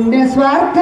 ಪುಣ್ಯ ಸ್ವಾರ್ಥ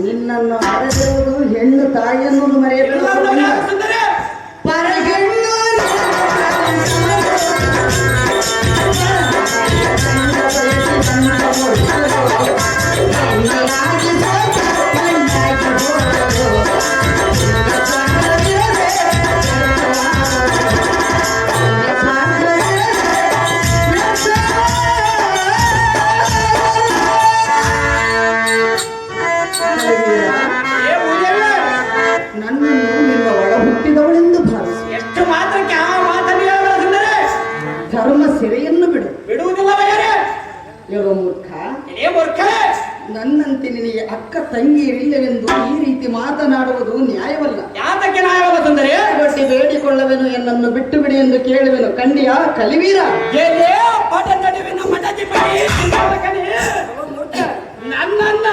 ನಿನ್ನನ್ನು ಹರದಿರುವುದು ಹೆಣ್ಣು ತಾಯಿಯನ್ನು ಮರೆಯಲು ಪರಗೆಣ್ಣು ನನ್ನನ್ನು ನಿಮ್ಮ ಒಳ ಹುಟ್ಟಿದವಳೆಂದು ಭಾವಿಸಿ ಎಷ್ಟು ಮಾತ್ರಕ್ಕೆ ಆ ಮಾತನ್ನು ಹೇಳಬಾರದೆಂದರೆ ಧರ್ಮ ಸೆರೆಯನ್ನು ಬಿಡುವುದಿಲ್ಲ ಹೇಳೋ ಮೂರ್ಖ. ಮೂರ್ಖ, ನನ್ನಂತೆ ನಿನಗೆ ಅಕ್ಕ ತಂಗಿಯರಿಲ್ಲವೆಂದು ಈ ರೀತಿ ಮಾತನಾಡುವುದು ನ್ಯಾಯವಲ್ಲ. ಯಾತಕ್ಕೆ ನ್ಯಾಯವಲ್ಲ ತೊಂದರೆ? ಒಟ್ಟಿ ಬೇಡಿಕೊಳ್ಳವೆನು, ಎನ್ನನ್ನು ಬಿಟ್ಟು ಬಿಡಿ ಎಂದು ಕೇಳುವೆನು. ಕಂಡಿಯ ಕಲಿವೀರ ಪಾಠ ನಡುವಿನ ಮಠ ನನ್ನನ್ನ